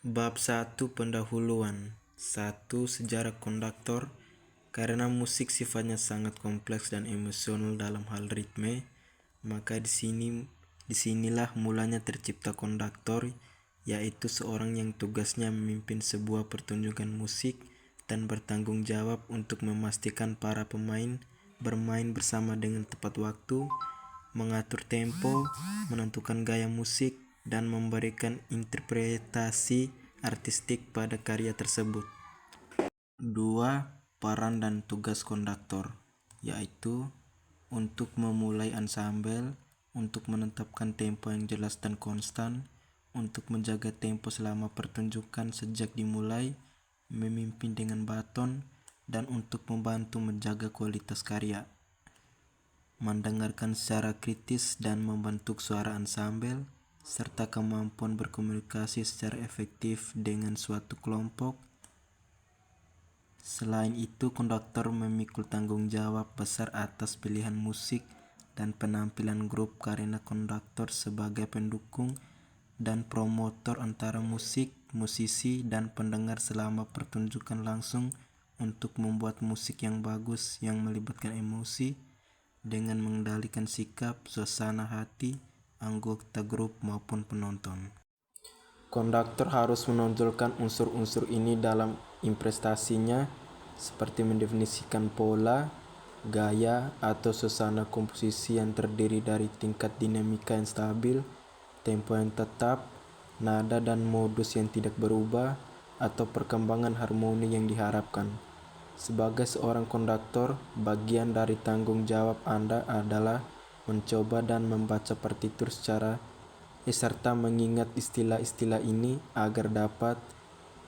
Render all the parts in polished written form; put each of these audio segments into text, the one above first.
Bab 1 Pendahuluan 1. Sejarah konduktor. Karena musik sifatnya sangat kompleks dan emosional dalam hal ritme, maka disinilah mulanya tercipta konduktor, yaitu seorang yang tugasnya memimpin sebuah pertunjukan musik dan bertanggung jawab untuk memastikan para pemain bermain bersama dengan tepat waktu, mengatur tempo, menentukan gaya musik, dan memberikan interpretasi artistik pada karya tersebut. 2. Peran dan tugas konduktor, yaitu untuk memulai ensemble, untuk menetapkan tempo yang jelas dan konstan, untuk menjaga tempo selama pertunjukan sejak dimulai, memimpin dengan baton, dan untuk membantu menjaga kualitas karya. Mendengarkan secara kritis dan membentuk suara ensemble, serta kemampuan berkomunikasi secara efektif dengan suatu kelompok. Selain itu, konduktor memikul tanggung jawab besar atas pilihan musik dan penampilan grup karena konduktor sebagai pendukung dan promotor antara musisi, dan pendengar selama pertunjukan langsung untuk membuat musik yang bagus yang melibatkan emosi dengan mengendalikan sikap, suasana hati, anggota grup maupun penonton. Konduktor harus menonjolkan unsur-unsur ini dalam imprestasinya, seperti mendefinisikan pola, gaya, atau suasana komposisi yang terdiri dari tingkat dinamika yang stabil, tempo yang tetap, nada dan modus yang tidak berubah, atau perkembangan harmoni yang diharapkan. Sebagai seorang konduktor, bagian dari tanggung jawab Anda adalah mencoba dan membaca partitur serta mengingat istilah-istilah ini agar dapat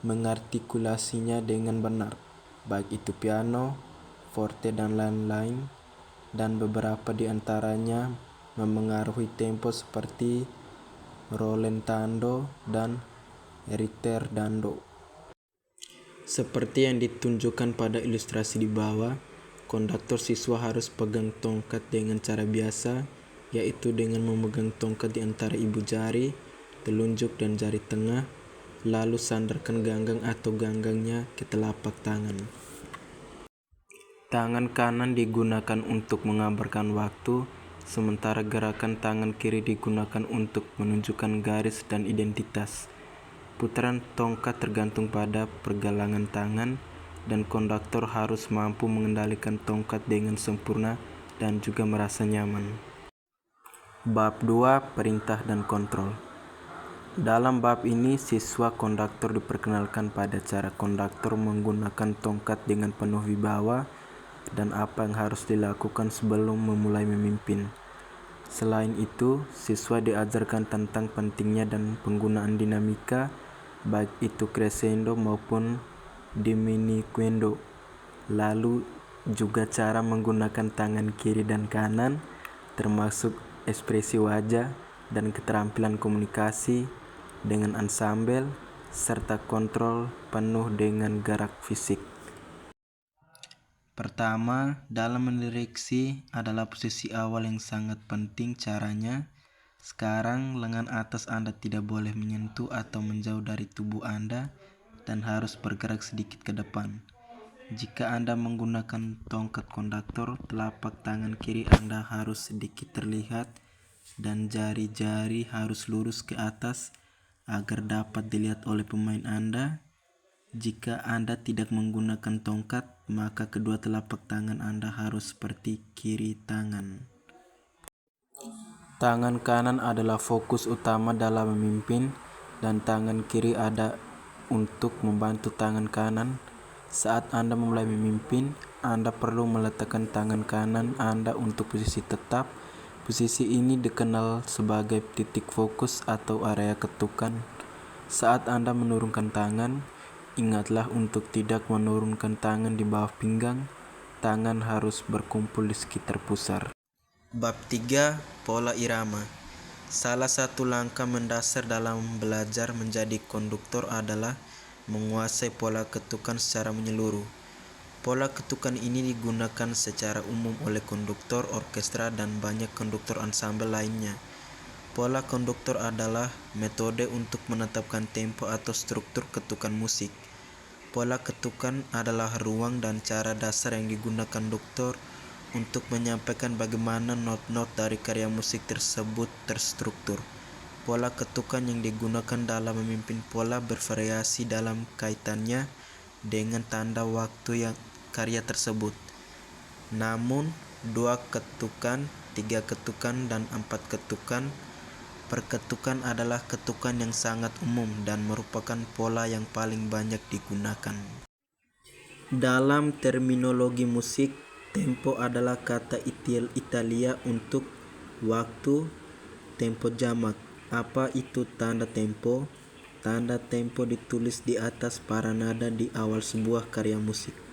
mengartikulasinya dengan benar, baik itu piano, forte dan lain-lain, dan beberapa di antaranya memengaruhi tempo seperti rallentando dan ritardando. Seperti yang ditunjukkan pada ilustrasi di bawah, konduktor siswa harus pegang tongkat dengan cara biasa, yaitu dengan memegang tongkat di antara ibu jari, telunjuk dan jari tengah, lalu sandarkan ganggang atau ganggangnya ke telapak tangan. Tangan kanan digunakan untuk mengabarkan waktu, sementara gerakan tangan kiri digunakan untuk menunjukkan garis dan identitas. Putaran tongkat tergantung pada pergelangan tangan, dan konduktor harus mampu mengendalikan tongkat dengan sempurna dan juga merasa nyaman. Bab 2 Perintah dan Kontrol. Dalam bab ini, siswa konduktor diperkenalkan pada cara konduktor menggunakan tongkat dengan penuh wibawa dan apa yang harus dilakukan sebelum memulai memimpin. Selain itu, siswa diajarkan tentang pentingnya dan penggunaan dinamika, baik itu crescendo maupun diminuendo. Lalu juga cara menggunakan tangan kiri dan kanan, termasuk ekspresi wajah dan keterampilan komunikasi dengan ensemble, serta kontrol penuh dengan gerak fisik. Pertama, dalam mendireksi adalah posisi awal yang sangat penting. Caranya, sekarang lengan atas Anda tidak boleh menyentuh atau menjauh dari tubuh Anda dan harus bergerak sedikit ke depan. Jika Anda menggunakan tongkat konduktor, telapak tangan kiri Anda harus sedikit terlihat dan jari-jari harus lurus ke atas agar dapat dilihat oleh pemain Anda. Jika Anda tidak menggunakan tongkat, maka kedua telapak tangan Anda harus seperti kiri tangan. Tangan kanan adalah fokus utama dalam memimpin, dan tangan kiri ada untuk membantu tangan kanan. Saat Anda mulai memimpin, Anda perlu meletakkan tangan kanan Anda untuk posisi tetap. Posisi ini dikenal sebagai titik fokus atau area ketukan. Saat Anda menurunkan tangan, ingatlah untuk tidak menurunkan tangan di bawah pinggang. Tangan harus berkumpul di sekitar pusar. Bab 3 Pola irama. Salah satu langkah mendasar dalam belajar menjadi konduktor adalah menguasai pola ketukan secara menyeluruh. Pola ketukan ini digunakan secara umum oleh konduktor orkestra dan banyak konduktor ensemble lainnya. Pola konduktor adalah metode untuk menetapkan tempo atau struktur ketukan musik. Pola ketukan adalah ruang dan cara dasar yang digunakan konduktor untuk menyampaikan bagaimana not-not dari karya musik tersebut terstruktur. Pola ketukan yang digunakan dalam memimpin pola bervariasi dalam kaitannya dengan tanda waktu yang karya tersebut. Namun, 2 ketukan, 3 ketukan, dan 4 ketukan per ketukan adalah ketukan yang sangat umum dan merupakan pola yang paling banyak digunakan. Dalam terminologi musik, tempo adalah kata Italia untuk waktu, tempo jamak. Apa itu tanda tempo? Tanda tempo ditulis di atas para nada di awal sebuah karya musik.